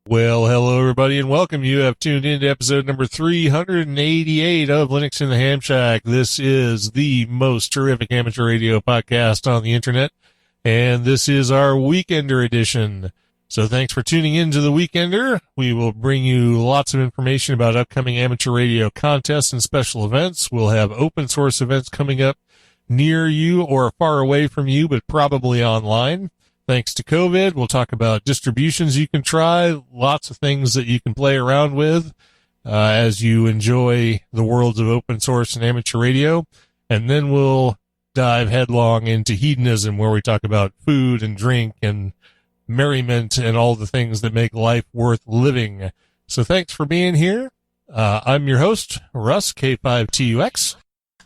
Well, hello everybody and welcome. You have tuned in to episode number 388 of Linux in the Ham Shack. This is the most terrific amateur radio podcast on the internet, and this is our Weekender edition. So thanks for tuning in to the Weekender. We will bring you lots of information about upcoming amateur radio contests and special events. We'll have open source events coming up near you or far away from you, but probably online. Thanks to COVID, we'll talk about distributions you can try, lots of things that you can play around with as you enjoy the worlds of open source and amateur radio. And then we'll dive headlong into hedonism, where we talk about food and drink and merriment and all the things that make life worth living. So thanks for being here. I'm your host, Russ, K5TUX.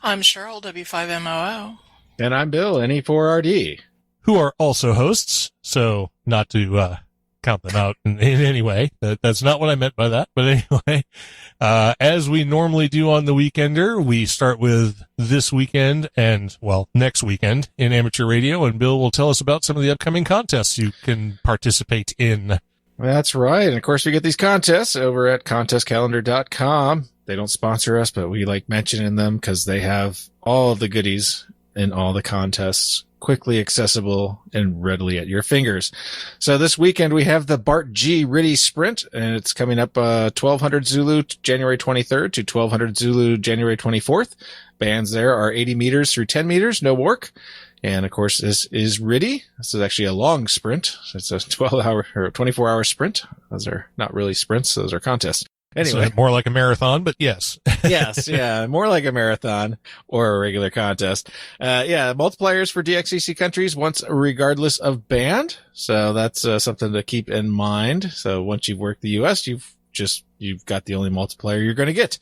I'm Cheryl, W5MOO. And I'm Bill, NE4RD. Who are also hosts, so not to count them out in any way. That's not what I meant by that. But anyway, as we normally do on the Weekender, we start with this weekend and, well, next weekend in amateur radio, and Bill will tell us about some of the upcoming contests you can participate in. That's right. And of course, we get these contests over at contestcalendar.com. They don't sponsor us, but we like mentioning them because they have all of the goodies in all the contests, quickly accessible and readily at your fingers. So this weekend we have the Bart G Ritty Sprint, and it's coming up 1200 Zulu January 23rd to 1200 Zulu January 24th. Bands there are 80 meters through 10 meters, no work. And of course, this is Ritty. This is actually a long sprint. It's a 12-hour or 24-hour sprint. Those are not really sprints. Those are contests. Anyway, so more like a marathon, but yes. Yes, yeah, more like a marathon or a regular contest. Multipliers for DXCC countries once regardless of band. So that's something to keep in mind. So once you've worked the US, you've got the only multiplier you're going to get.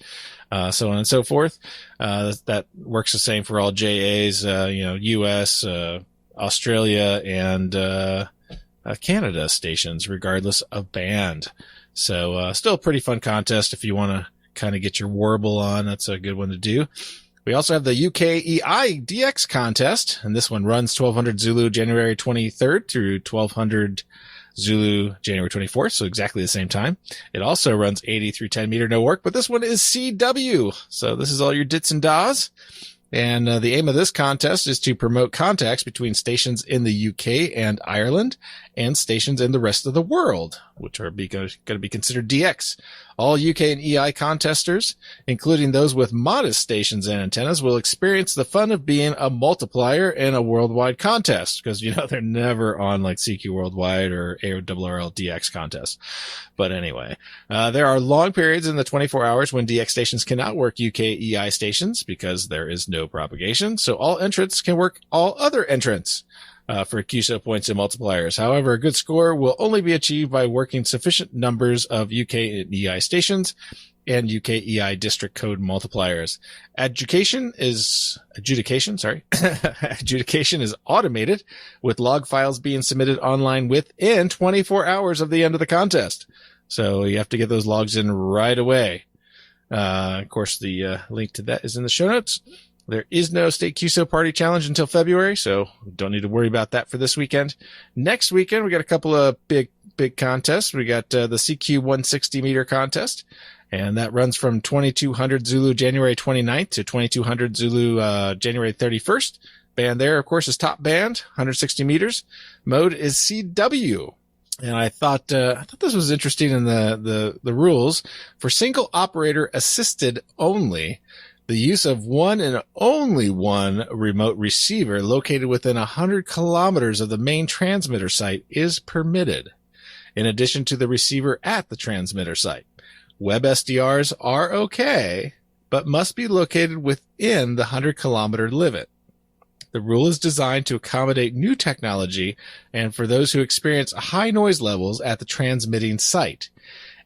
So on and so forth. That works the same for all JAs, US, Australia, and Canada stations, regardless of band. So still a pretty fun contest if you want to kind of get your warble on. That's a good one to do. We also have the UKEI DX contest, and this one runs 1200 Zulu January 23rd through 1200 Zulu January 24th, so exactly the same time. It also runs 80 through 10 meter, no work, but this one is CW. So this is all your dits and das. And the aim of this contest is to promote contacts between stations in the UK and Ireland and stations in the rest of the world, which are going to be considered DX. All UK and EI contesters, including those with modest stations and antennas, will experience the fun of being a multiplier in a worldwide contest, because, they're never on like CQ Worldwide or AORRL DX contests. But anyway, there are long periods in the 24 hours when DX stations cannot work UK EI stations because there is no propagation. So all entrants can work all other entrants. For QSO points and multipliers. However, a good score will only be achieved by working sufficient numbers of UK and EI stations and UK EI district code multipliers. Adjudication is automated, with log files being submitted online within 24 hours of the end of the contest. So you have to get those logs in right away. Of course, the link to that is in the show notes. There is no State QSO Party Challenge until February, so don't need to worry about that for this weekend. Next weekend, we got a couple of big contests. We got the CQ 160 meter contest, and that runs from 2200 Zulu January 29th to 2200 Zulu January 31st. Band there, of course, is Top Band, 160 meters. Mode is CW. And I thought this was interesting in the rules. For single operator assisted only, the use of one and only one remote receiver located within 100 kilometers of the main transmitter site is permitted, in addition to the receiver at the transmitter site. Web SDRs are okay, but must be located within the 100-kilometer limit. The rule is designed to accommodate new technology and for those who experience high noise levels at the transmitting site.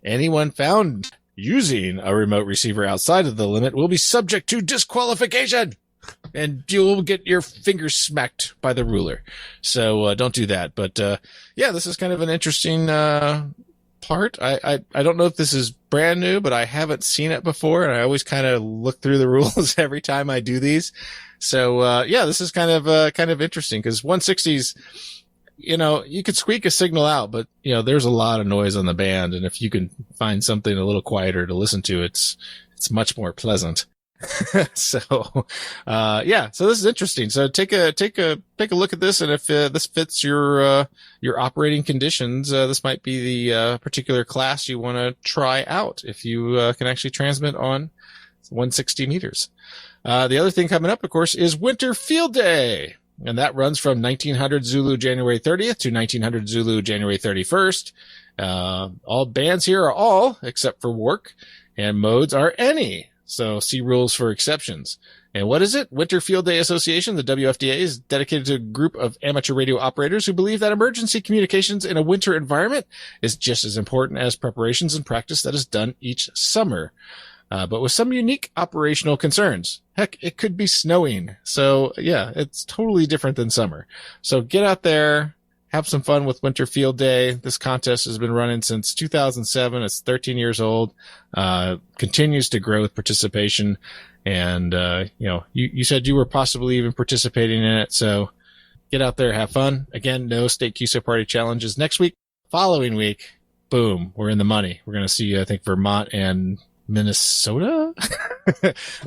Anyone found using a remote receiver outside of the limit will be subject to disqualification, and you'll get your fingers smacked by the ruler. So don't do that. But this is kind of an interesting part. I don't know if this is brand new, but I haven't seen it before, and I always kind of look through the rules every time I do these. So this is kind of interesting, because 160s, you could squeak a signal out, but there's a lot of noise on the band. And if you can find something a little quieter to listen to, it's much more pleasant. So, so this is interesting. So take a look at this. And if this fits your operating conditions, this might be the particular class you want to try out if you can actually transmit on 160 meters. The other thing coming up, of course, is Winter Field Day. And that runs from 1900 Zulu January 30th to 1900 Zulu January 31st. All bands here are all, except for work, and modes are any. So see rules for exceptions. And what is it? Winter Field Day Association, the WFDA, is dedicated to a group of amateur radio operators who believe that emergency communications in a winter environment is just as important as preparations and practice that is done each summer. But with some unique operational concerns. Heck, it could be snowing. So yeah, it's totally different than summer. So get out there, have some fun with Winter Field Day. This contest has been running since 2007. It's 13 years old, continues to grow with participation. And, you said you were possibly even participating in it. So get out there, have fun. Again, no state QSO party challenges next week. Following week, boom, we're in the money. We're going to see, I think, Vermont and Minnesota?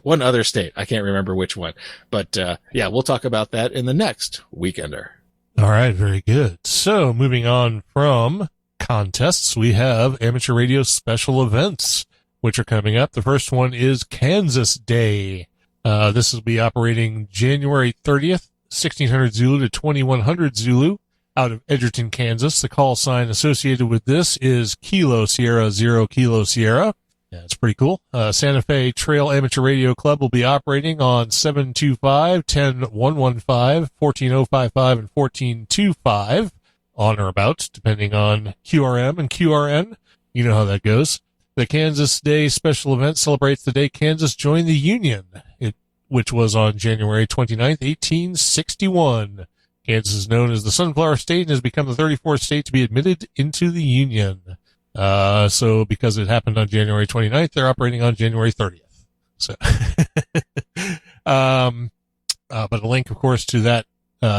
One other state. I can't remember which one. But, we'll talk about that in the next Weekender. All right. Very good. So moving on from contests, we have amateur radio special events, which are coming up. The first one is Kansas Day. This will be operating January 30th, 1600 Zulu to 2100 Zulu out of Edgerton, Kansas. The call sign associated with this is Kilo Sierra 0 Kilo Sierra. Yeah, it's pretty cool. Santa Fe Trail Amateur Radio Club will be operating on 725, 10115, 14055, and 1425 on or about, depending on QRM and QRN. You know how that goes. The Kansas Day special event celebrates the day Kansas joined the Union, which was on January 29th, 1861. Kansas is known as the Sunflower State and has become the 34th state to be admitted into the Union. So because it happened on January 29th, they're operating on January 30th. So, but a link, of course, to that,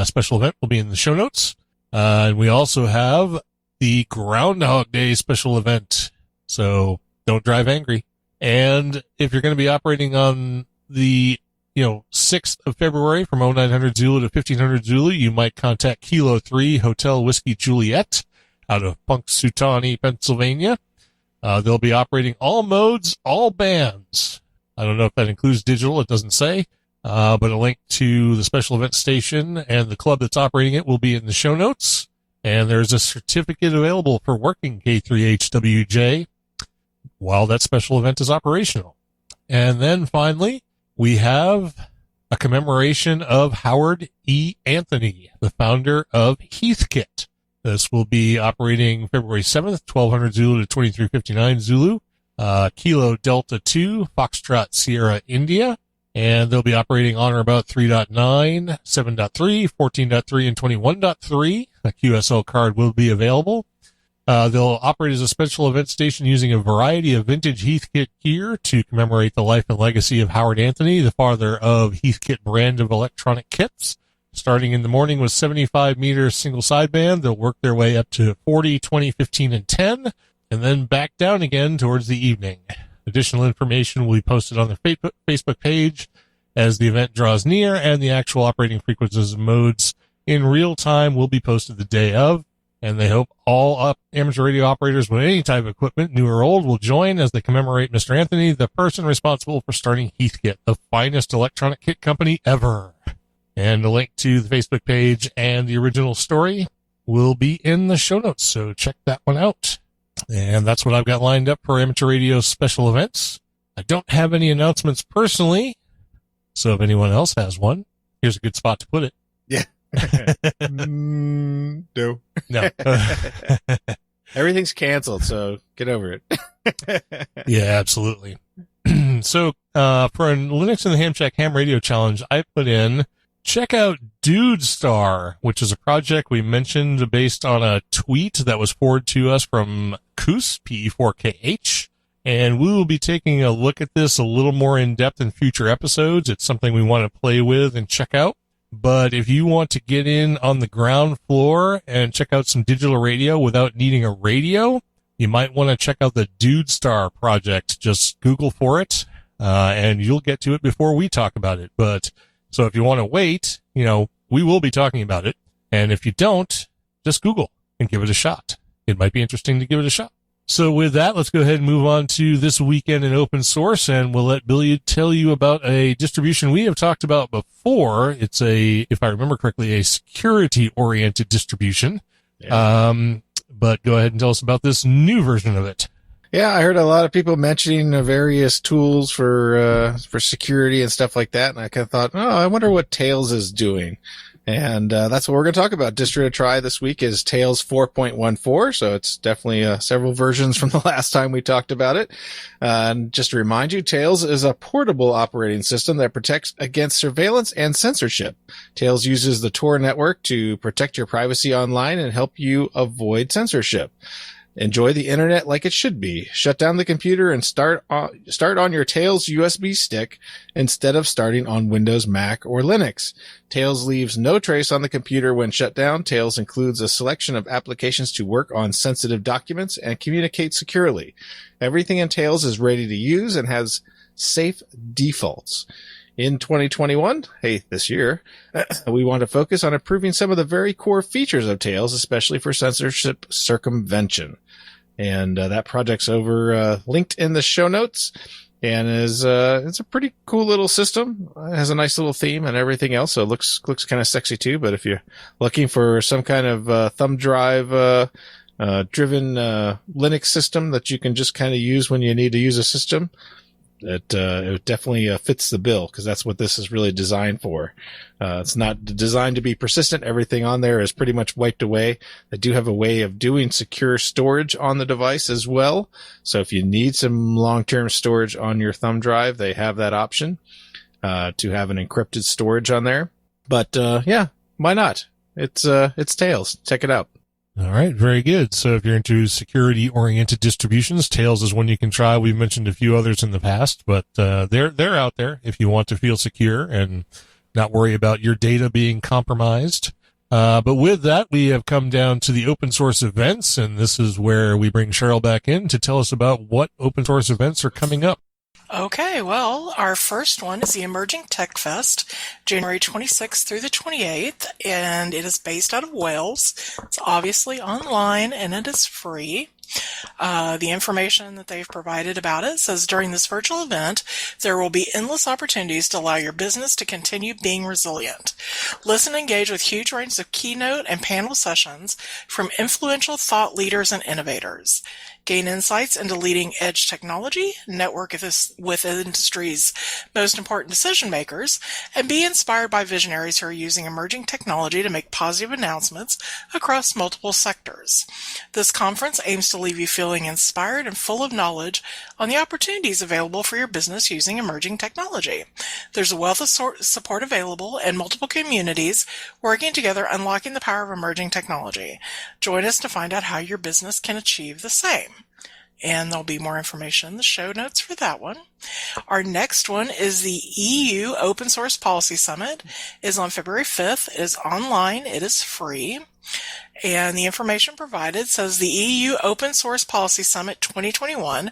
special event will be in the show notes. And we also have the Groundhog Day special event. So don't drive angry. And if you're going to be operating on the, 6th of February from 0900 Zulu to 1500 Zulu, you might contact Kilo 3 Hotel Whiskey Juliet out of Punxsutawney, Pennsylvania. They'll be operating all modes, all bands. I don't know if that includes digital. It doesn't say. But a link to the special event station and the club that's operating it will be in the show notes. And there's a certificate available for working K3HWJ while that special event is operational. And then finally, we have a commemoration of Howard E. Anthony, the founder of Heathkit. This will be operating February 7th, 1200 Zulu to 2359 Zulu, Kilo Delta 2, Foxtrot Sierra India, and they'll be operating on or about 3.9, 7.3, 14.3, and 21.3. A QSL card will be available. They'll operate as a special event station using a variety of vintage Heathkit gear to commemorate the life and legacy of Howard Anthony, the father of Heathkit brand of electronic kits. Starting in the morning with 75 meter single sideband, they'll work their way up to 40, 20, 15, and 10, and then back down again towards the evening. Additional information will be posted on their Facebook page as the event draws near, and the actual operating frequencies and modes in real time will be posted the day of. And they hope all amateur radio operators with any type of equipment, new or old, will join as they commemorate Mr. Anthony, the person responsible for starting Heathkit, the finest electronic kit company ever. And a link to the Facebook page and the original story will be in the show notes, so check that one out. And that's what I've got lined up for amateur radio special events. I don't have any announcements personally, so if anyone else has one, here's a good spot to put it. Yeah. No. No. Everything's canceled, so get over it. Yeah, absolutely. So, for a Linux in the Ham Shack Ham Radio Challenge, I put in, check out Dude Star, which is a project we mentioned based on a tweet that was forwarded to us from Koos, PE4KH. And we will be taking a look at this a little more in depth in future episodes. It's something we want to play with and check out. But if you want to get in on the ground floor and check out some digital radio without needing a radio, you might want to check out the Dude Star project. Just Google for it, and you'll get to it before we talk about it. But so if you want to wait, we will be talking about it. And if you don't, just Google and give it a shot. It might be interesting to give it a shot. So with that, let's go ahead and move on to this weekend in open source, and we'll let Billy tell you about a distribution we have talked about before. It's if I remember correctly, a security-oriented distribution. Yeah. But go ahead and tell us about this new version of it. Yeah, I heard a lot of people mentioning various tools for security and stuff like that, and I kind of thought, I wonder what Tails is doing. And that's what we're going to talk about. Distro to try this week is Tails 4.14, so it's definitely several versions from the last time we talked about it. And just to remind you, Tails is a portable operating system that protects against surveillance and censorship. Tails uses the Tor network to protect your privacy online and help you avoid censorship. Enjoy the internet like it should be. Shut down the computer and start on your Tails USB stick instead of starting on Windows, Mac, or Linux. Tails leaves no trace on the computer when shut down. Tails includes a selection of applications to work on sensitive documents and communicate securely. Everything in Tails is ready to use and has safe defaults. In 2021, this year, we want to focus on improving some of the very core features of Tails, especially for censorship circumvention. And that project's linked in the show notes, and it's a pretty cool little system. It has a nice little theme and everything else, so it looks kind of sexy too. But if you're looking for some kind of thumb drive driven Linux system that you can just kind of use when you need to use a system, it definitely fits the bill, because that's what this is really designed for. It's not designed to be persistent. Everything on there is pretty much wiped away. They do have a way of doing secure storage on the device as well. So if you need some long-term storage on your thumb drive, they have that option to have an encrypted storage on there. But why not? It's Tails. Check it out. All right, very good. So if you're into security-oriented distributions, Tails is one you can try. We've mentioned a few others in the past, but they're out there if you want to feel secure and not worry about your data being compromised. But with that, we have come down to the open source events, and this is where we bring Cheryl back in to tell us about what open source events are coming up. Okay, well, our first one is the Emerging Tech Fest, January 26th through the 28th, and it is based out of Wales. It's obviously online, and it is free. The information that they've provided about it says during this virtual event, there will be endless opportunities to allow your business to continue being resilient. Listen and engage with huge range of keynote and panel sessions from influential thought leaders and innovators. Gain insights into leading-edge technology, network with industry's most important decision makers, and be inspired by visionaries who are using emerging technology to make positive announcements across multiple sectors. This conference aims to leave you feeling inspired and full of knowledge on the opportunities available for your business using emerging technology. There's a wealth of support available and multiple communities working together unlocking the power of emerging technology. Join us to find out how your business can achieve the same. And there'll be more information in the show notes for that one. Our next one is the EU Open Source Policy Summit. It is on February 5th. It is online. It is free. And the information provided says the EU Open Source Policy Summit 2021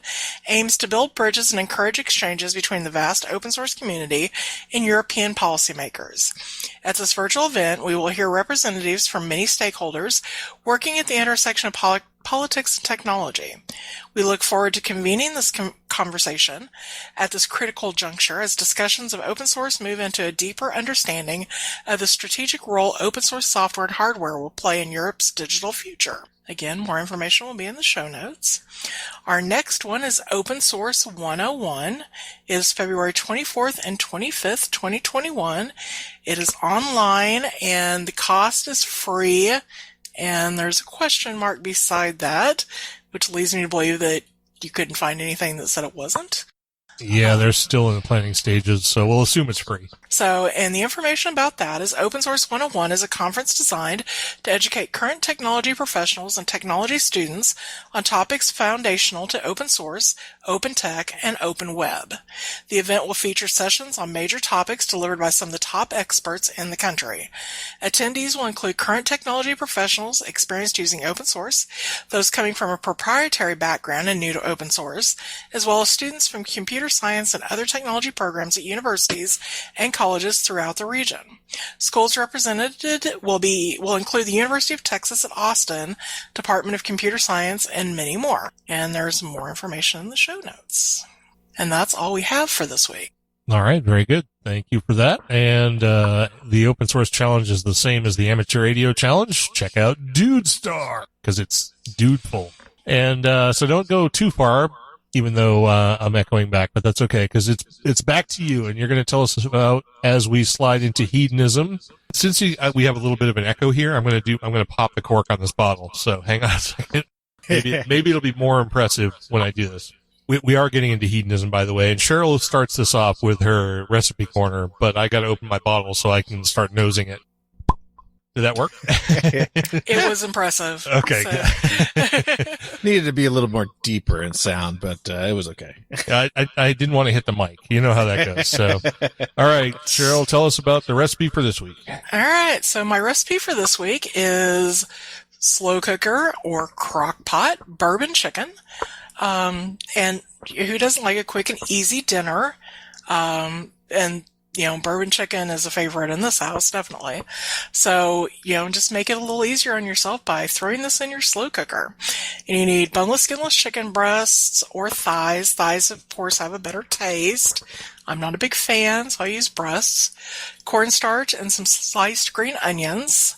aims to build bridges and encourage exchanges between the vast open source community and European policymakers. At this virtual event, we will hear representatives from many stakeholders working at the intersection of politics and technology. We look forward to convening this conversation at this critical juncture as discussions of open source move into a deeper understanding of the strategic role open source software and hardware will play in Europe's digital future. Again, more information will be in the show notes. Our next one is Open Source 101. It is February 24th and 25th, 2021. It is online and the cost is free. And there's a question mark beside that, which leads me to believe that you couldn't find anything that said it wasn't. Yeah, they're still in the planning stages, so we'll assume it's free. So, and the information about that is Open Source 101 is a conference designed to educate current technology professionals and technology students on topics foundational to open source, open tech, and open web. The event will feature sessions on major topics delivered by some of the top experts in the country. Attendees will include current technology professionals experienced using open source, those coming from a proprietary background and new to open source, as well as students from computer science and other technology programs at universities and colleges throughout the region. Schools represented will include the University of Texas at Austin, Department of Computer Science, and many more. And there's more information in the show notes. And that's all we have for this week. All right, very good. Thank you for that. And the open source challenge is the same as the amateur radio challenge. Check out Dude Star, because it's dudeful. And so don't go too far, even though I'm echoing back, but that's okay, because it's back to you, and you're going to tell us about as we slide into hedonism. Since we have a little bit of an echo here, I'm going to pop the cork on this bottle. So hang on a second. Maybe it'll be more impressive when I do this. We are getting into hedonism, by the way, and Cheryl starts this off with her recipe corner, but I got to open my bottle so I can start nosing it. Did that work? It was impressive. Okay. So. Needed to be a little more deeper in sound, but it was okay. I didn't want to hit the mic. You know how that goes. So, all right, Cheryl, tell us about the recipe for this week. All right. So my recipe for this week is slow cooker or crock pot bourbon chicken. And who doesn't like a quick and easy dinner? And bourbon chicken is a favorite in this house, definitely. So, just make it a little easier on yourself by throwing this in your slow cooker. And you need boneless, skinless chicken breasts or thighs. Thighs, of course, have a better taste. I'm not a big fan, so I use breasts. Cornstarch and some sliced green onions.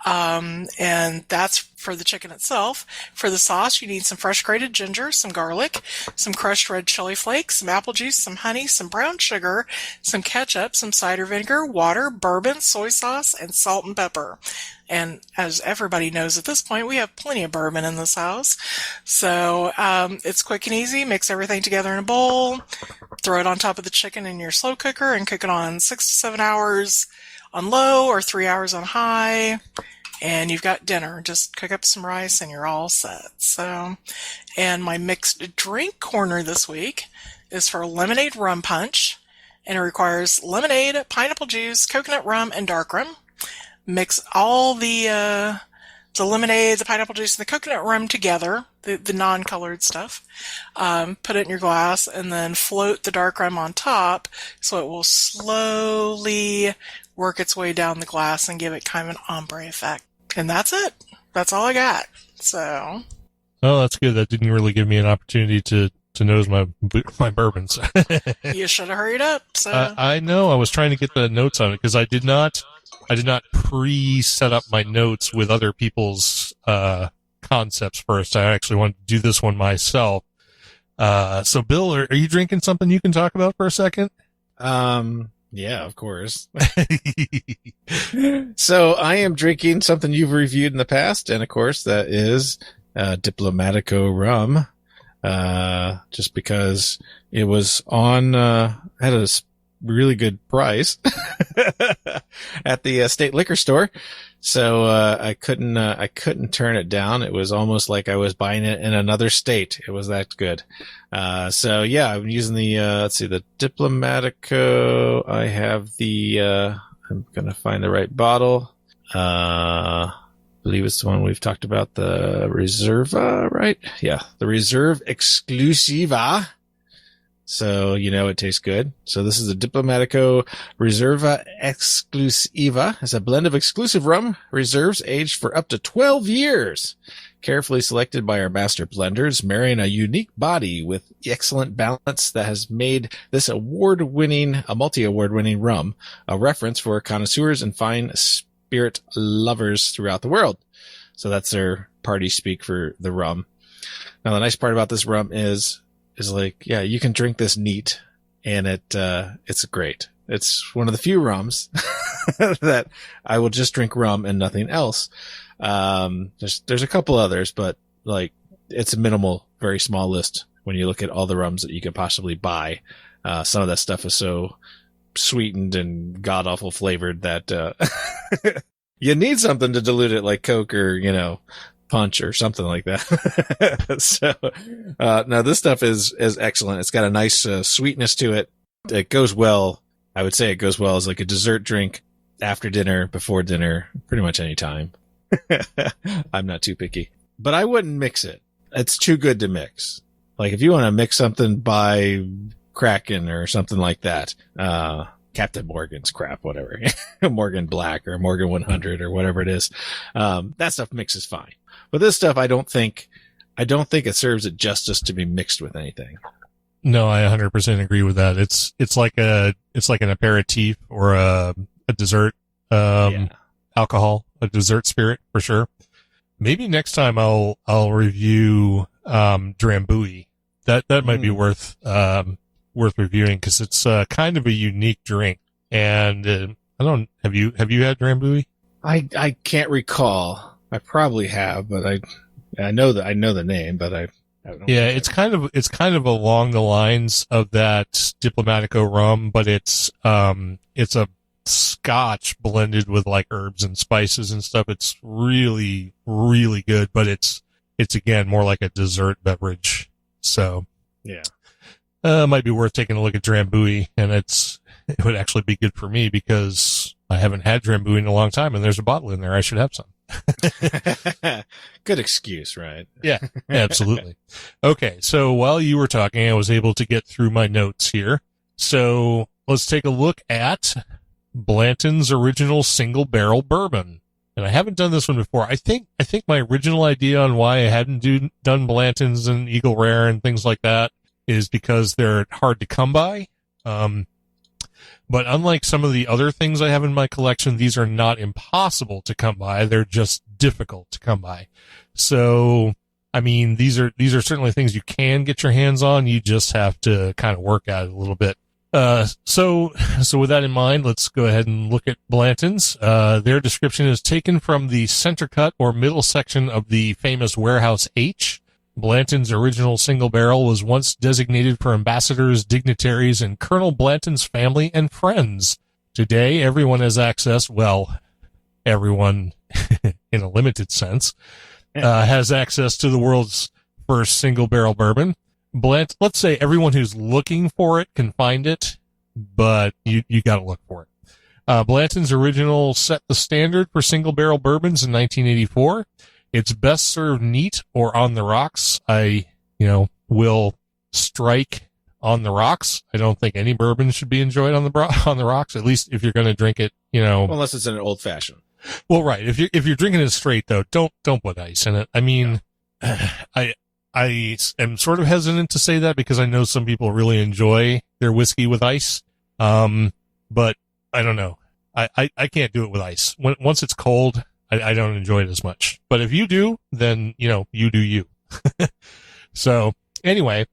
And that's for the chicken itself. For the sauce, you need some fresh grated ginger, some garlic, some crushed red chili flakes, some apple juice, some honey, some brown sugar, some ketchup, some cider vinegar, water, bourbon, soy sauce, and salt and pepper. And as everybody knows at this point, we have plenty of bourbon in this house. So, it's quick and easy. Mix everything together in a bowl, throw it on top of the chicken in your slow cooker, and cook it on 6 to 7 hours on low or 3 hours on high, and you've got dinner. Just cook up some rice and you're all set. So, and my mixed drink corner this week is for lemonade rum punch, and it requires lemonade, pineapple juice, coconut rum, and dark rum. Mix all the lemonade, the pineapple juice, and the coconut rum together, the non-colored stuff. Put it in your glass and then float the dark rum on top so it will slowly work its way down the glass and give it kind of an ombre effect. And that's it. That's all I got. So. Oh, that's good. That didn't really give me an opportunity to nose my bourbons. You should have hurried up. So. I know. I was trying to get the notes on it because I did not pre-set up my notes with other people's concepts first. I actually wanted to do this one myself. So, Bill, are you drinking something you can talk about for a second? Yeah, of course. So I am drinking something you've reviewed in the past, and of course that is Diplomatico rum. Just because it was on at a really good price at the state liquor store. So I couldn't turn it down. It was almost like I was buying it in another state. It was that good. So yeah, I'm using the let's see, the Diplomatico. I have the I'm gonna find the right bottle. I believe it's the one we've talked about, the Reserva, right? Yeah, the Reserve Exclusiva. So, it tastes good. So this is a Diplomatico Reserva Exclusiva. It's a blend of exclusive rum reserves aged for up to 12 years. Carefully selected by our master blenders, marrying a unique body with excellent balance that has made this multi-award winning rum a reference for connoisseurs and fine spirit lovers throughout the world. So that's their party speak for the rum. Now, the nice part about this rum is like, yeah, you can drink this neat, and it's great. It's one of the few rums that I will just drink rum and nothing else. There's a couple others, but like, it's a minimal, very small list when you look at all the rums that you could possibly buy. Some of that stuff is so sweetened and god awful flavored that you need something to dilute it, like Coke or punch or something like that. So no, this stuff is excellent. It's got a nice sweetness to it. It goes well. I would say it goes well as like a dessert drink after dinner, before dinner, pretty much any time. I'm not too picky, but I wouldn't mix it. It's too good to mix. Like if you want to mix something, buy Kraken or something like that. Captain Morgan's crap, whatever. Morgan Black or Morgan 100 or whatever it is. That stuff mixes fine. But this stuff, I don't think it serves it justice to be mixed with anything. No, I 100% agree with that. It's like an aperitif or a dessert, alcohol, a dessert spirit for sure. Maybe next time I'll review, Drambuie. That might be worth reviewing because it's kind of a unique drink. And have you had Drambuie? I can't recall. I probably have, but I know the name, but I don't know. Yeah, it's kind of along the lines of that Diplomatico rum, but it's a Scotch blended with like herbs and spices and stuff. It's really, really good, but it's again more like a dessert beverage. So yeah. Might be worth taking a look at Drambuie, and it would actually be good for me because I haven't had Drambuie in a long time, and there's a bottle in there. I should have some. Good excuse, right? Yeah, absolutely. Okay, so while you were talking, I was able to get through my notes here. So let's take a look at Blanton's original single barrel bourbon. And I haven't done this one before. I think my original idea on why I hadn't done Blanton's and Eagle Rare and things like that is because they're hard to come by. But unlike some of the other things I have in my collection, these are not impossible to come by. They're just difficult to come by. So, I mean, these are certainly things you can get your hands on. You just have to kind of work at it a little bit. So with that in mind, let's go ahead and look at Blanton's. Their description is taken from the center cut or middle section of the famous Warehouse H. Blanton's original single barrel was once designated for ambassadors, dignitaries, and Colonel Blanton's family and friends. Today, everyone has access, well, everyone in a limited sense, has access to the world's first single barrel bourbon. Let's say everyone who's looking for it can find it, but you gotta look for it. Blanton's original set the standard for single barrel bourbons in 1984. It's best served neat or on the rocks. I will strike on the rocks. I don't think any bourbon should be enjoyed on the rocks, at least if you're going to drink it, Unless it's in an old fashioned. Well, right. If you're drinking it straight though, don't put ice in it. I mean, I am sort of hesitant to say that because I know some people really enjoy their whiskey with ice. But I don't know. I can't do it with ice. Once it's cold, I don't enjoy it as much. But if you do, then, you do you. So anyway,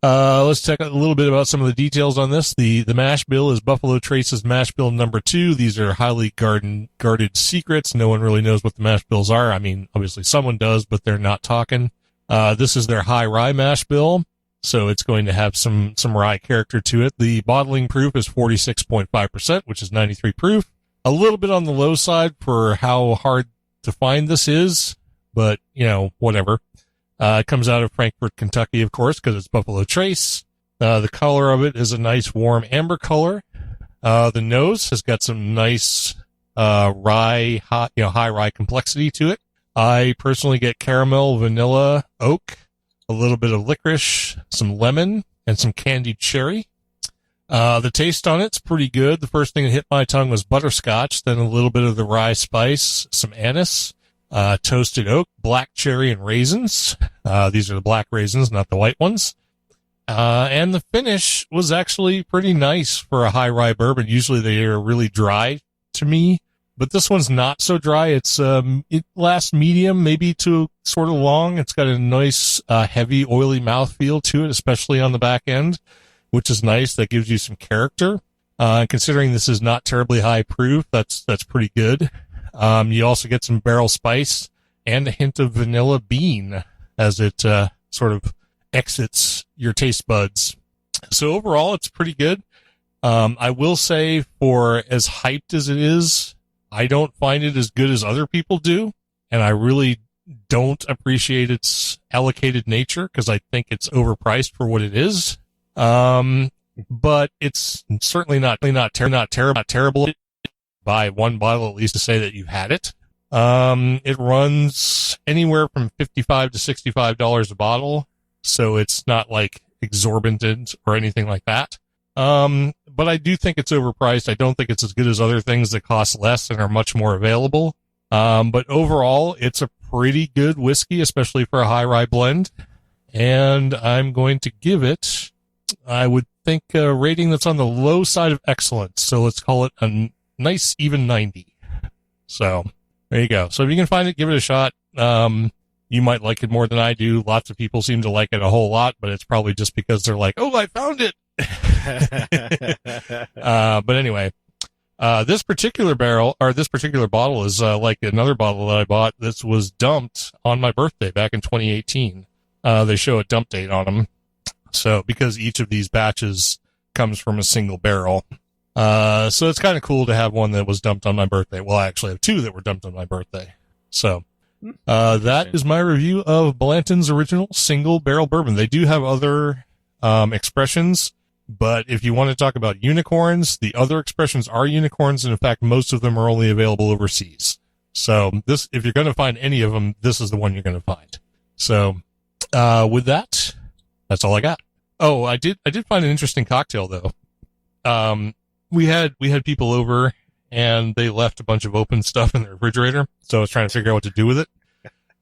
let's talk a little bit about some of the details on this. The mash bill is Buffalo Trace's mash bill number 2. These are highly guarded secrets. No one really knows what the mash bills are. I mean, obviously someone does, but they're not talking. This is their high rye mash bill. So it's going to have some rye character to it. The bottling proof is 46.5%, which is 93 proof. A little bit on the low side for how hard to find this is, but, whatever. It comes out of Frankfort, Kentucky, of course, because it's Buffalo Trace. The color of it is a nice warm amber color. The nose has got some nice, rye, high rye complexity to it. I personally get caramel, vanilla, oak, a little bit of licorice, some lemon, and some candied cherry. The taste on it's pretty good. The first thing that hit my tongue was butterscotch, then a little bit of the rye spice, some anise, toasted oak, black cherry, and raisins. These are the black raisins, not the white ones. And the finish was actually pretty nice for a high rye bourbon. Usually they are really dry to me, but this one's not so dry. It lasts medium, maybe to sort of long. It's got a nice, heavy, oily mouthfeel to it, especially on the back end, which is nice. That gives you some character. Considering this is not terribly high proof, that's pretty good. You also get some barrel spice and a hint of vanilla bean as it, sort of exits your taste buds. So overall, it's pretty good. I will say, for as hyped as it is, I don't find it as good as other people do. And I really don't appreciate its allocated nature because I think it's overpriced for what it is. But it's certainly not terrible. Buy one bottle at least to say that you've had it. It runs anywhere from $55 to $65 a bottle. So it's not like exorbitant or anything like that. But I do think it's overpriced. I don't think it's as good as other things that cost less and are much more available. But overall, it's a pretty good whiskey, especially for a high rye blend. And I'm going to give it, I would think, a rating that's on the low side of excellence. So let's call it a nice even 90. So there you go. So if you can find it, give it a shot. You might like it more than I do. Lots of people seem to like it a whole lot, but it's probably just because they're like, oh, I found it. But anyway, this particular bottle is like another bottle that I bought. This was dumped on my birthday back in 2018. They show a dump date on them. So because each of these batches comes from a single barrel. So it's kind of cool to have one that was dumped on my birthday. Well, I actually have two that were dumped on my birthday. So that is my review of Blanton's original single barrel bourbon. They do have other expressions, but if you want to talk about unicorns, the other expressions are unicorns, and in fact, most of them are only available overseas. So this, if you're going to find any of them, this is the one you're going to find. So with that, that's all I got. Oh, I did find an interesting cocktail though. We had people over and they left a bunch of open stuff in the refrigerator. So I was trying to figure out what to do with it.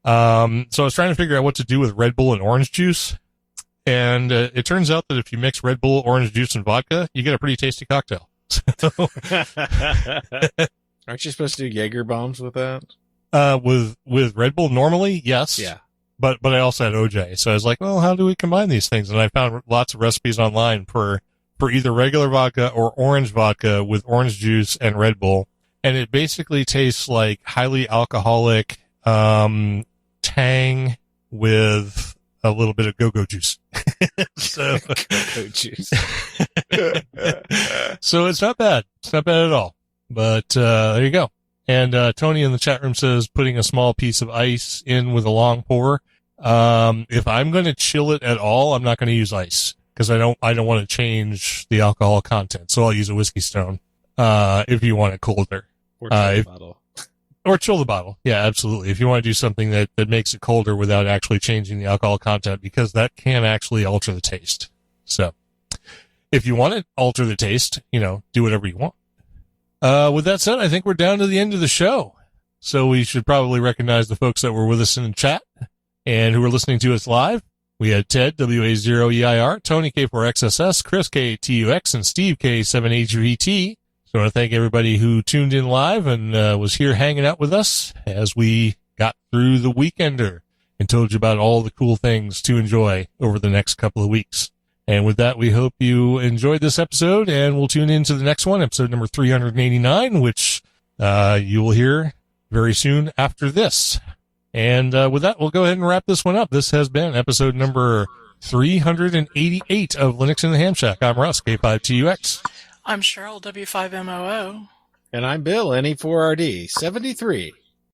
So I was trying to figure out what to do with Red Bull and orange juice. And it turns out that if you mix Red Bull, orange juice, and vodka, you get a pretty tasty cocktail. Aren't you supposed to do Jaeger bombs with that? With Red Bull normally, yes. Yeah. But I also had OJ. So I was like, well, how do we combine these things? And I found lots of recipes online for either regular vodka or orange vodka with orange juice and Red Bull. And it basically tastes like highly alcoholic, tang with a little bit of go-go juice. So, go-go juice. So it's not bad. It's not bad at all. But, there you go. And, Tony in the chat room says putting a small piece of ice in with a long pour. If I'm going to chill it at all, I'm not going to use ice because I don't want to change the alcohol content. So I'll use a whiskey stone, if you want it colder. Or chill the bottle. Or chill the bottle. Yeah, absolutely. If you want to do something that makes it colder without actually changing the alcohol content, because that can actually alter the taste. So if you want to alter the taste, do whatever you want. With that said, I think we're down to the end of the show. So we should probably recognize the folks that were with us in the chat and who were listening to us live. We had Ted, WA0EIR, Tony K4XSS, Chris KTUX, and Steve K7HVT. So I want to thank everybody who tuned in live and was here hanging out with us as we got through the weekender and told you about all the cool things to enjoy over the next couple of weeks. And with that, we hope you enjoyed this episode, and we'll tune in to the next one, episode number 389, which you will hear very soon after this. And with that, we'll go ahead and wrap this one up. This has been episode number 388 of Linux in the Ham Shack. I'm Russ, K5TUX. I'm Cheryl, W5MOO. And I'm Bill, NE4RD, 73.